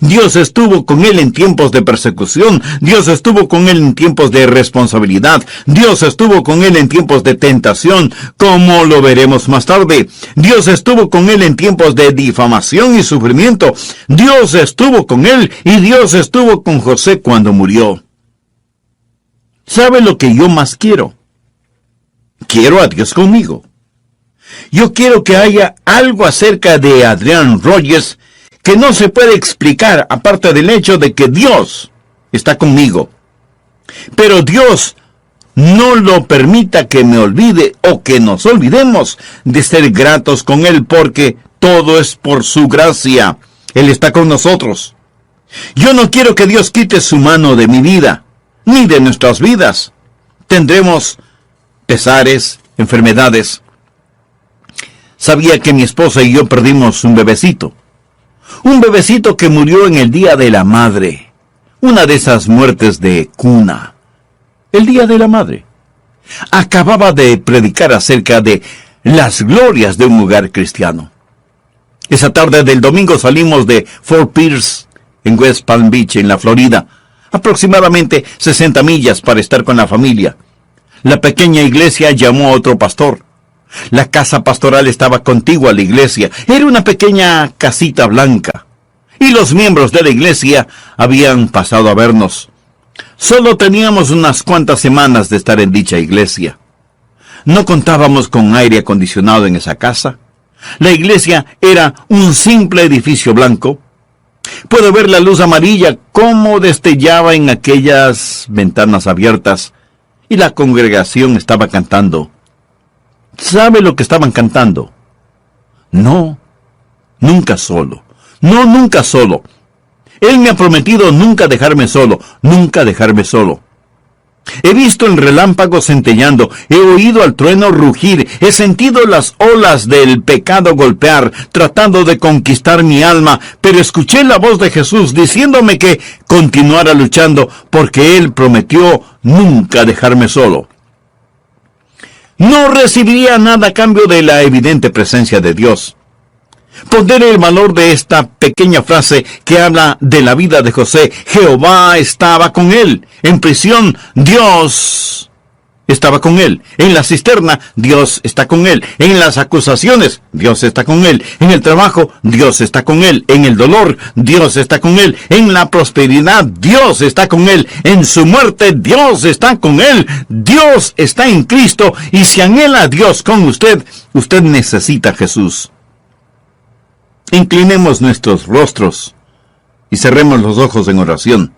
Dios estuvo con él en tiempos de persecución. Dios estuvo con él en tiempos de responsabilidad. Dios estuvo con él en tiempos de tentación, como lo veremos más tarde. Dios estuvo con él en tiempos de difamación y sufrimiento. Dios estuvo con él y Dios estuvo con José cuando murió. ¿Sabe lo que yo más quiero? Quiero a Dios conmigo. Yo quiero que haya algo acerca de Adrian Rogers que no se puede explicar aparte del hecho de que Dios está conmigo. Pero Dios no lo permita que me olvide o que nos olvidemos de ser gratos con Él, porque todo es por su gracia. Él está con nosotros. Yo no quiero que Dios quite su mano de mi vida, ni de nuestras vidas. Tendremos pesares, enfermedades. Sabía que mi esposa y yo perdimos un bebecito. Un bebecito que murió en el Día de la Madre. Una de esas muertes de cuna. El Día de la Madre. Acababa de predicar acerca de las glorias de un hogar cristiano. Esa tarde del domingo salimos de Fort Pierce, en West Palm Beach, en la Florida. Aproximadamente 60 millas para estar con la familia. La pequeña iglesia llamó a otro pastor. La casa pastoral estaba contigua a la iglesia. Era una pequeña casita blanca. Y los miembros de la iglesia habían pasado a vernos. Solo teníamos unas cuantas semanas de estar en dicha iglesia. No contábamos con aire acondicionado en esa casa. La iglesia era un simple edificio blanco. Puedo ver la luz amarilla cómo destellaba en aquellas ventanas abiertas. Y la congregación estaba cantando. ¿Sabe lo que estaban cantando? No, nunca solo. No, nunca solo. Él me ha prometido nunca dejarme solo, nunca dejarme solo. He visto el relámpago centelleando, he oído al trueno rugir, he sentido las olas del pecado golpear, tratando de conquistar mi alma, pero escuché la voz de Jesús diciéndome que continuara luchando, porque Él prometió nunca dejarme solo. No recibiría nada a cambio de la evidente presencia de Dios. Ponder el valor de esta pequeña frase que habla de la vida de José. Jehová estaba con él. En prisión, Dios estaba con él. En la cisterna, Dios está con él. En las acusaciones, Dios está con él. En el trabajo, Dios está con él. En el dolor, Dios está con él. En la prosperidad, Dios está con él. En su muerte, Dios está con él. Dios está en Cristo. Y si anhela a Dios con usted, usted necesita a Jesús. Inclinemos nuestros rostros y cerremos los ojos en oración.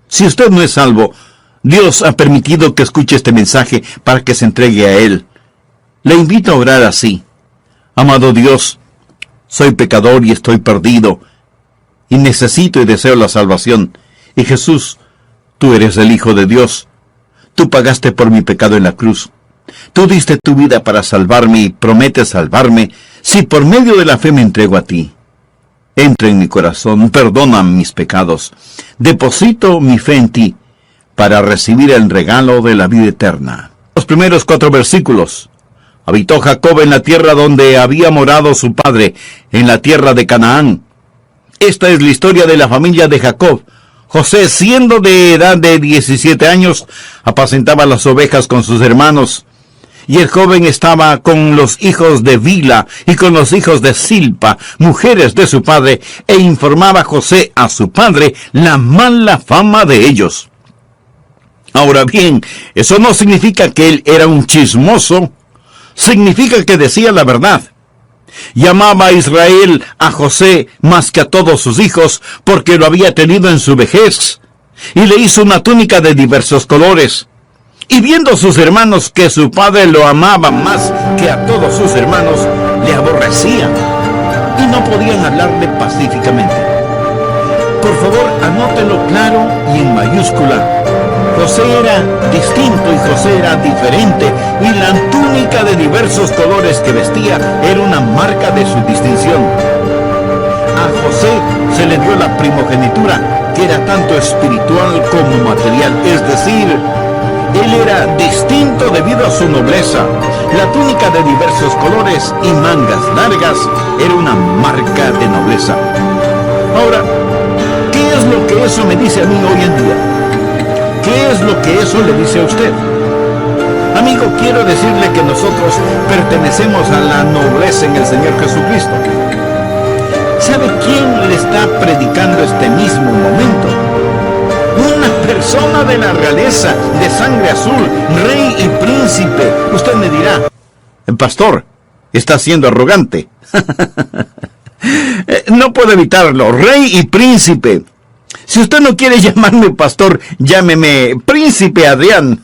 Si usted no es salvo, Dios ha permitido que escuche este mensaje para que se entregue a Él. Le invito a orar así. Amado Dios, soy pecador y estoy perdido, y necesito y deseo la salvación. Y Jesús, tú eres el Hijo de Dios. Tú pagaste por mi pecado en la cruz. Tú diste tu vida para salvarme y prometes salvarme si por medio de la fe me entrego a ti. Entra en mi corazón, perdona mis pecados. Deposito mi fe en ti para recibir el regalo de la vida eterna. Los primeros 4 versículos. Habitó Jacob en la tierra donde había morado su padre, en la tierra de Canaán. Esta es la historia de la familia de Jacob. José, siendo de edad de 17 años, apacentaba las ovejas con sus hermanos. Y el joven estaba con los hijos de Bila y con los hijos de Silpa, mujeres de su padre, e informaba José a su padre la mala fama de ellos. Ahora bien, eso no significa que él era un chismoso, significa que decía la verdad. Llamaba a Israel a José más que a todos sus hijos, porque lo había tenido en su vejez, y le hizo una túnica de diversos colores. Y viendo sus hermanos que su padre lo amaba más que a todos sus hermanos, le aborrecían, y no podían hablarle pacíficamente. Por favor, anótelo claro y en mayúscula. José era distinto y José era diferente, y la túnica de diversos colores que vestía era una marca de su distinción. A José se le dio la primogenitura, que era tanto espiritual como material, es decir, él era distinto debido a su nobleza. La túnica de diversos colores y mangas largas era una marca de nobleza. Ahora, ¿qué es lo que eso me dice a mí hoy en día? ¿Qué es lo que eso le dice a usted? Amigo, quiero decirle que nosotros pertenecemos a la nobleza en el Señor Jesucristo. ¿Sabe quién le está predicando este mismo momento? una persona de la realeza, de sangre azul, rey y príncipe. Usted me dirá, el pastor está siendo arrogante. No puedo evitarlo, rey y príncipe. Si usted no quiere llamarme pastor, llámeme príncipe Adrián.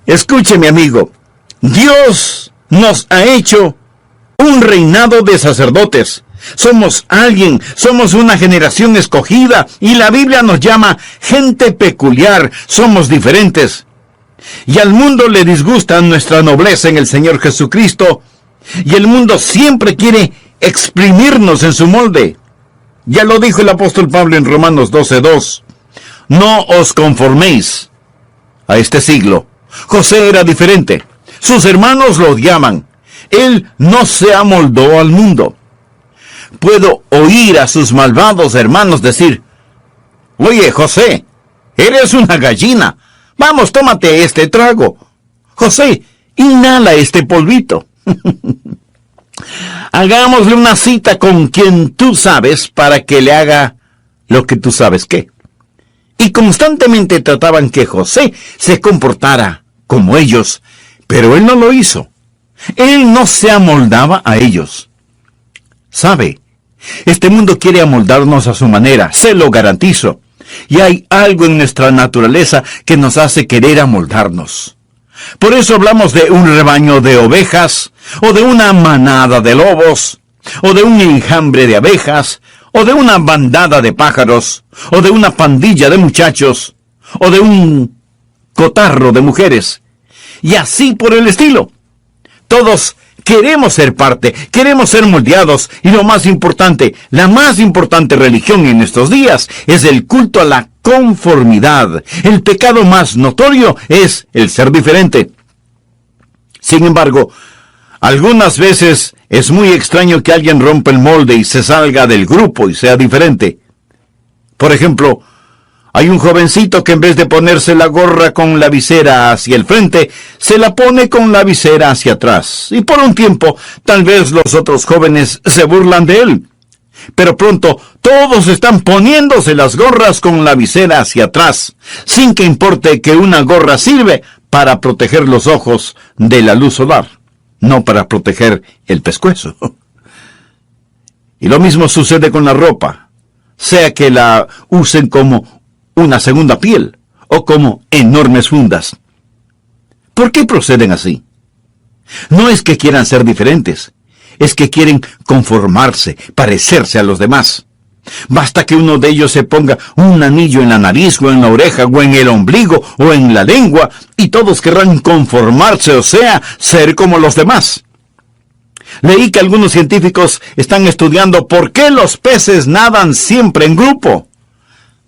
Escúcheme, amigo. Dios nos ha hecho un reinado de sacerdotes. Somos una generación escogida, y la Biblia nos llama gente peculiar. Somos diferentes. Y al mundo le disgusta nuestra nobleza en el Señor Jesucristo, y el mundo siempre quiere exprimirnos en su molde. Ya lo dijo el apóstol Pablo en Romanos 12:2. No os conforméis a este siglo. José era diferente. Sus hermanos lo odiaban. Él no se amoldó al mundo. Puedo oír a sus malvados hermanos decir: oye, José, eres una gallina. Vamos, tómate este trago. José, inhala este polvito. Hagámosle una cita con quien tú sabes para que le haga lo que tú sabes qué. Y constantemente trataban que José se comportara como ellos, pero él no lo hizo. Él no se amoldaba a ellos. ¿Sabe? Este mundo quiere amoldarnos a su manera, se lo garantizo. Y hay algo en nuestra naturaleza que nos hace querer amoldarnos. Por eso hablamos de un rebaño de ovejas, o de una manada de lobos, o de un enjambre de abejas, o de una bandada de pájaros, o de una pandilla de muchachos, o de un cotarro de mujeres, y así por el estilo. Todos queremos ser parte, queremos ser moldeados, y lo más importante, la más importante religión en estos días es el culto a la conformidad. El pecado más notorio es el ser diferente. Sin embargo, algunas veces es muy extraño que alguien rompa el molde y se salga del grupo y sea diferente. Por ejemplo, hay un jovencito que en vez de ponerse la gorra con la visera hacia el frente, se la pone con la visera hacia atrás. Y por un tiempo, tal vez los otros jóvenes se burlan de él. Pero pronto, todos están poniéndose las gorras con la visera hacia atrás, sin que importe que una gorra sirve para proteger los ojos de la luz solar, no para proteger el pescuezo. Y lo mismo sucede con la ropa, sea que la usen como una segunda piel o como enormes fundas. ¿Por qué proceden así? No es que quieran ser diferentes, es que quieren conformarse, parecerse a los demás. Basta que uno de ellos se ponga un anillo en la nariz, o en la oreja, o en el ombligo, o en la lengua, y todos querrán conformarse, o sea, ser como los demás. Leí que algunos científicos están estudiando por qué los peces nadan siempre en grupo.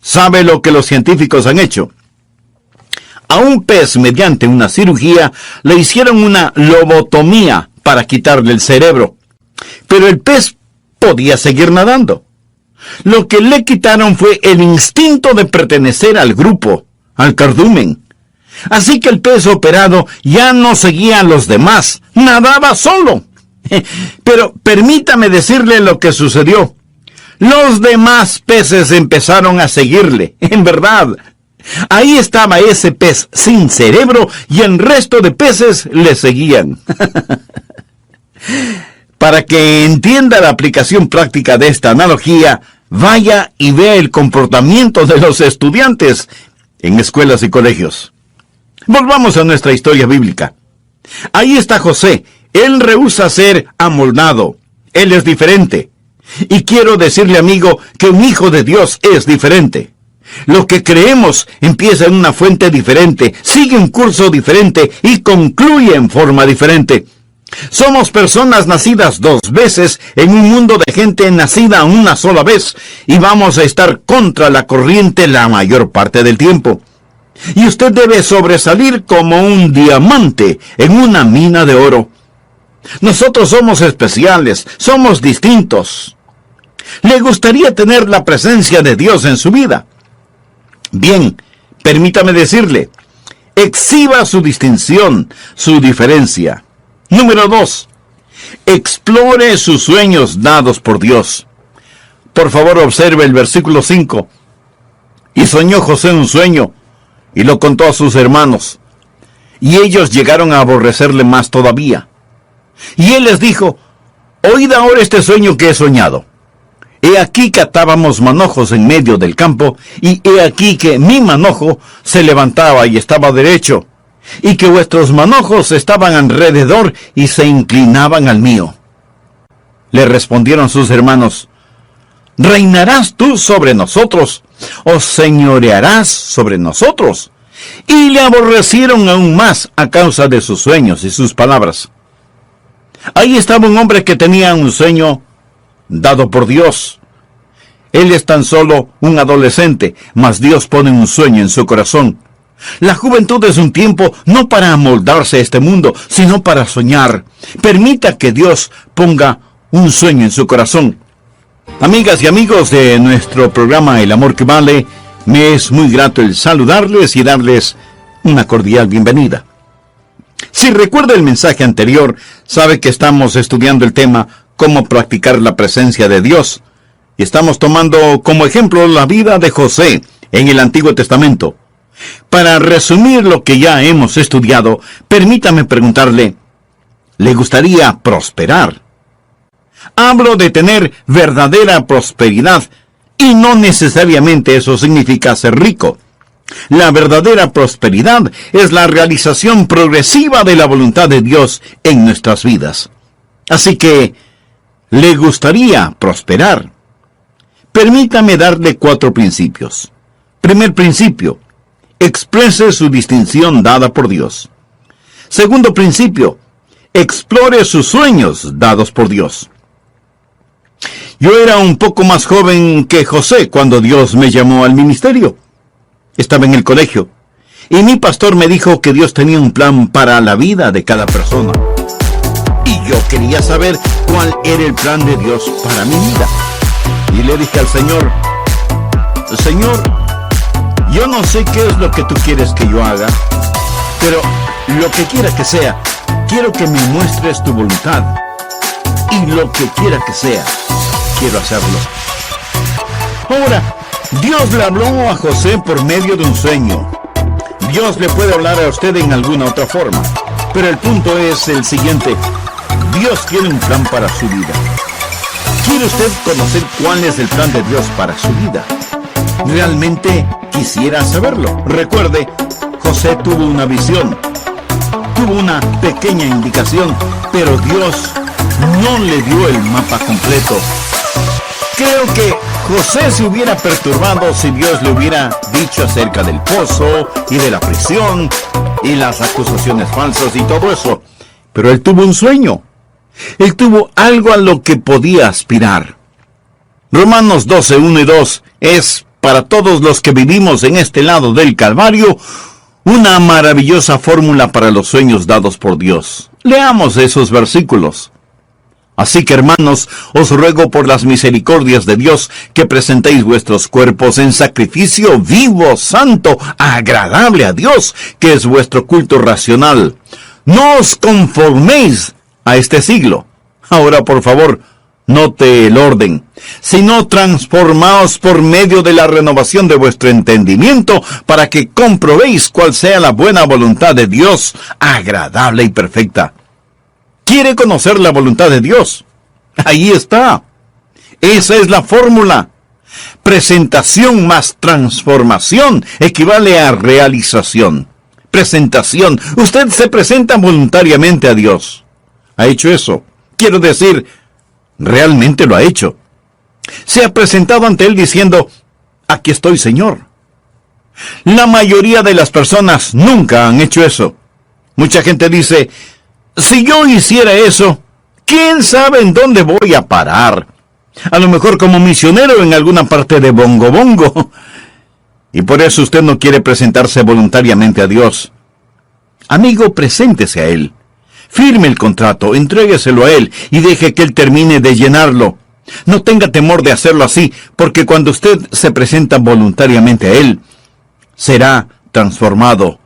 ¿Sabe lo que los científicos han hecho? A un pez, mediante una cirugía, le hicieron una lobotomía para quitarle el cerebro. Pero el pez podía seguir nadando. Lo que le quitaron fue el instinto de pertenecer al grupo, al cardumen. Así que el pez operado ya no seguía a los demás, nadaba solo. Pero permítame decirle lo que sucedió. Los demás peces empezaron a seguirle, en verdad. Ahí estaba ese pez sin cerebro y el resto de peces le seguían. Para que entienda la aplicación práctica de esta analogía, vaya y vea el comportamiento de los estudiantes en escuelas y colegios. Volvamos a nuestra historia bíblica. Ahí está José. Él rehúsa ser amoldado. Él es diferente. Y quiero decirle, amigo, que un hijo de Dios es diferente. Lo que creemos empieza en una fuente diferente, sigue un curso diferente y concluye en forma diferente. Somos personas nacidas dos veces en un mundo de gente nacida una sola vez, y vamos a estar contra la corriente la mayor parte del tiempo. Y usted debe sobresalir como un diamante en una mina de oro. Nosotros somos especiales, somos distintos. ¿Le gustaría tener la presencia de Dios en su vida? Bien, permítame decirle, exhiba su distinción, su diferencia. Número 2, explore sus sueños dados por Dios. Por favor, observe el versículo 5. Y soñó José un sueño, y lo contó a sus hermanos. Y ellos llegaron a aborrecerle más todavía. Y él les dijo: oíd ahora este sueño que he soñado. He aquí que atábamos manojos en medio del campo, y he aquí que mi manojo se levantaba y estaba derecho, y que vuestros manojos estaban alrededor y se inclinaban al mío. Le respondieron sus hermanos: ¿reinarás tú sobre nosotros, o señorearás sobre nosotros? Y le aborrecieron aún más a causa de sus sueños y sus palabras. Ahí estaba un hombre que tenía un sueño dado por Dios. Él es tan solo un adolescente, mas Dios pone un sueño en su corazón. La juventud es un tiempo no para amoldarse a este mundo, sino para soñar. Permita que Dios ponga un sueño en su corazón. Amigas y amigos de nuestro programa El Amor que Vale, me es muy grato el saludarles y darles una cordial bienvenida. Si recuerda el mensaje anterior, sabe que estamos estudiando el tema cómo practicar la presencia de Dios. Y estamos tomando como ejemplo la vida de José en el Antiguo Testamento. Para resumir lo que ya hemos estudiado, permítame preguntarle, ¿le gustaría prosperar? Hablo de tener verdadera prosperidad, y no necesariamente eso significa ser rico. La verdadera prosperidad es la realización progresiva de la voluntad de Dios en nuestras vidas. Así que, ¿le gustaría prosperar? Permítame darle 4 principios. Primer principio: exprese su distinción dada por Dios. Segundo principio: explore sus sueños dados por Dios. Yo era un poco más joven que José cuando Dios me llamó al ministerio. Estaba en el colegio, y mi pastor me dijo que Dios tenía un plan para la vida de cada persona. Y yo quería saber cuál era el plan de Dios para mi vida. Y le dije al Señor: Señor, yo no sé qué es lo que tú quieres que yo haga, pero lo que quiera que sea, quiero que me muestres tu voluntad. Y lo que quiera que sea, quiero hacerlo. Ahora, Dios le habló a José por medio de un sueño. Dios le puede hablar a usted en alguna otra forma, pero el punto es el siguiente: Dios tiene un plan para su vida. ¿Quiere usted conocer cuál es el plan de Dios para su vida? ¿Realmente quisiera saberlo? Recuerde, José tuvo una visión, tuvo una pequeña indicación, pero Dios no le dio el mapa completo. Creo que José se hubiera perturbado si Dios le hubiera dicho acerca del pozo y de la prisión y las acusaciones falsas y todo eso. Pero él tuvo un sueño. Él tuvo algo a lo que podía aspirar. Romanos 12, 1 y 2 es, para todos los que vivimos en este lado del Calvario, una maravillosa fórmula para los sueños dados por Dios. Leamos esos versículos. Así que, hermanos, os ruego por las misericordias de Dios que presentéis vuestros cuerpos en sacrificio vivo, santo, agradable a Dios, que es vuestro culto racional. No os conforméis a este siglo. Ahora, por favor, note el orden. Sino transformaos por medio de la renovación de vuestro entendimiento, para que comprobéis cuál sea la buena voluntad de Dios, agradable y perfecta. ¿Quiere conocer la voluntad de Dios? Ahí está. Esa es la fórmula. Presentación más transformación equivale a realización. Presentación. Usted se presenta voluntariamente a Dios. ¿Ha hecho eso? Quiero decir, realmente lo ha hecho. Se ha presentado ante Él diciendo: aquí estoy, Señor. La mayoría de las personas nunca han hecho eso. Mucha gente dice: si yo hiciera eso, ¿quién sabe en dónde voy a parar? A lo mejor como misionero en alguna parte de Bongo Bongo. Y por eso usted no quiere presentarse voluntariamente a Dios. Amigo, preséntese a Él. Firme el contrato, entrégueselo a Él y deje que Él termine de llenarlo. No tenga temor de hacerlo así, porque cuando usted se presenta voluntariamente a Él, será transformado.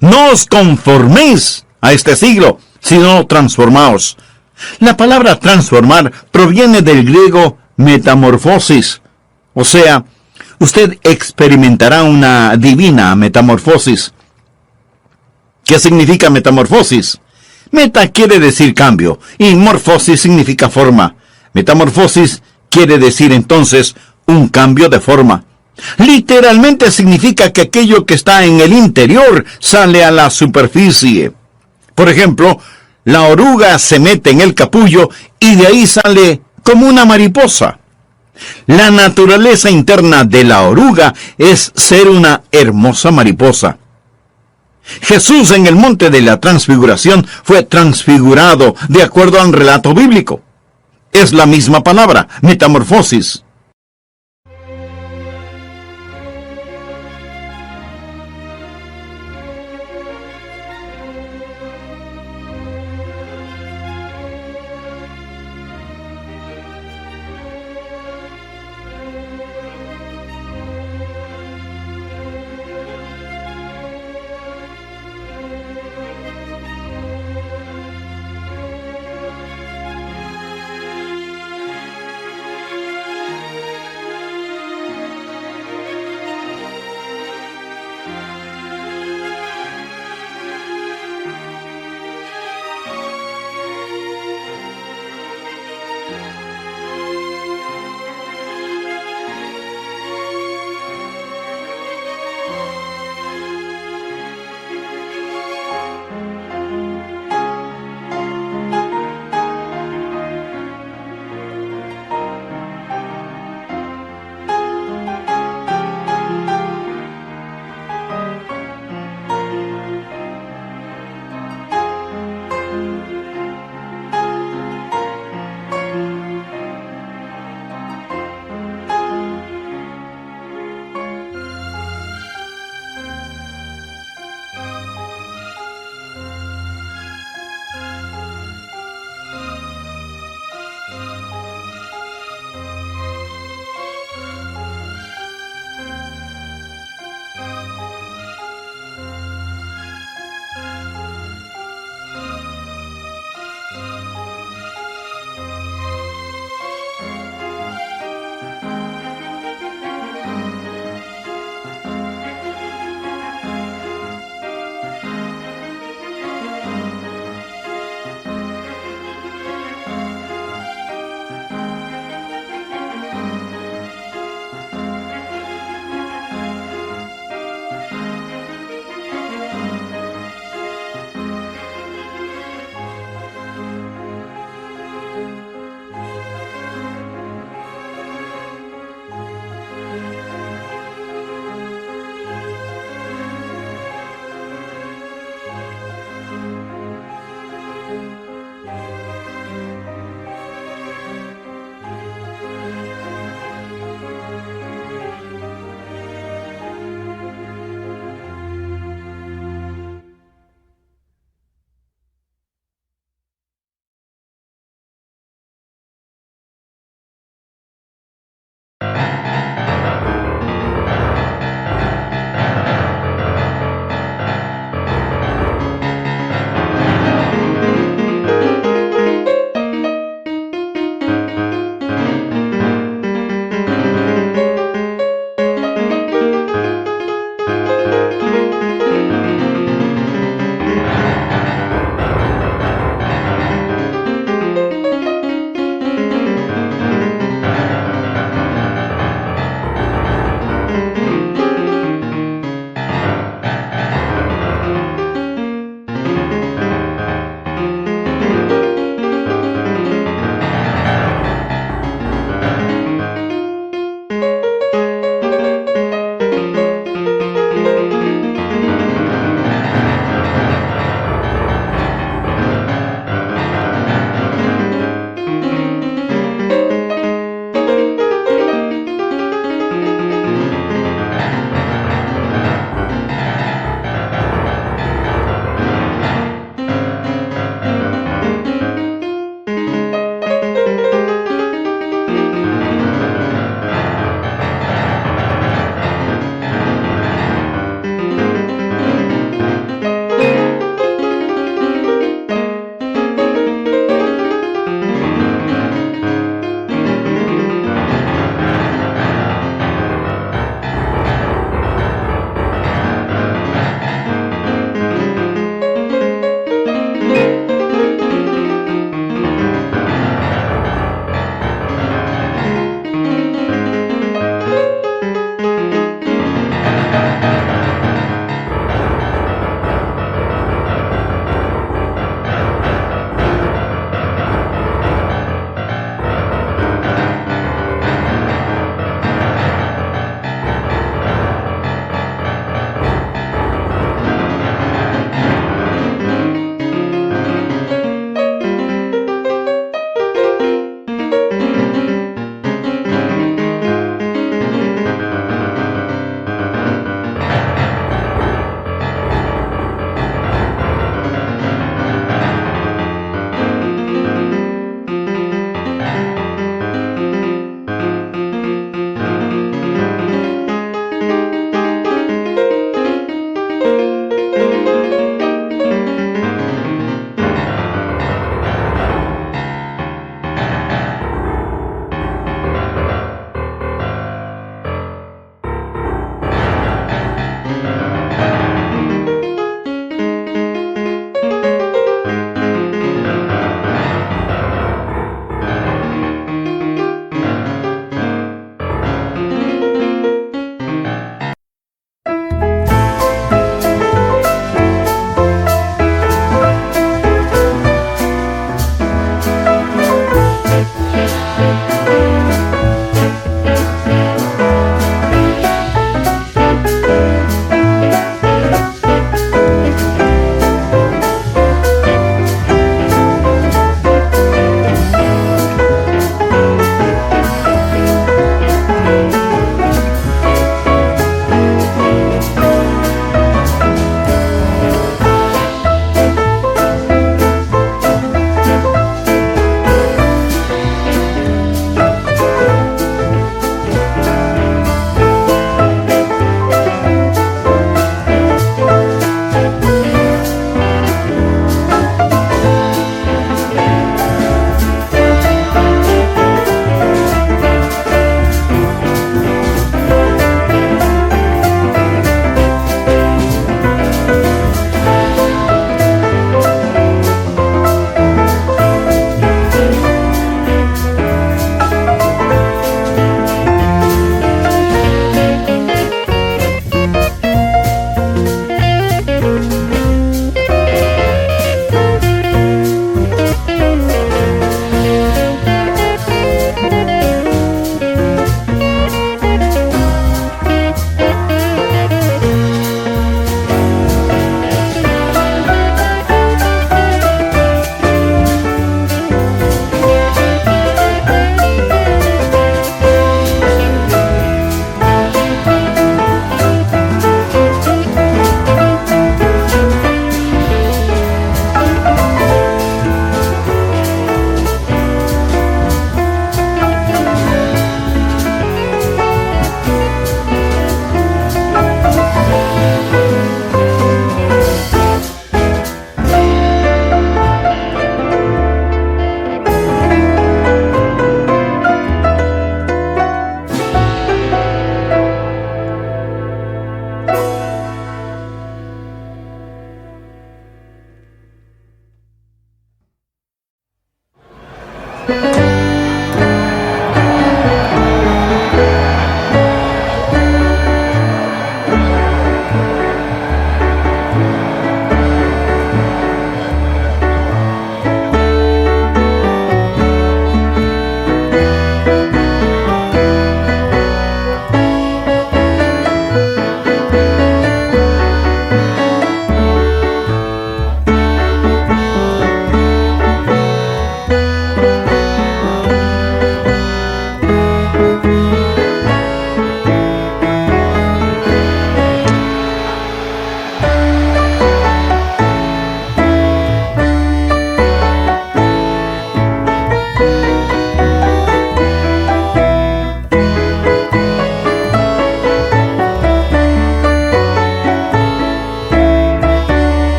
No os conforméis a este siglo, sino transformaos. La palabra transformar proviene del griego metamorfosis, o sea, usted experimentará una divina metamorfosis. ¿Qué significa metamorfosis? Meta quiere decir cambio y morfosis significa forma. Metamorfosis quiere decir entonces un cambio de forma. Literalmente significa que aquello que está en el interior sale a la superficie. Por ejemplo, la oruga se mete en el capullo y de ahí sale como una mariposa. La naturaleza interna de la oruga es ser una hermosa mariposa. Jesús en el monte de la transfiguración fue transfigurado de acuerdo al relato bíblico. Es la misma palabra, metamorfosis.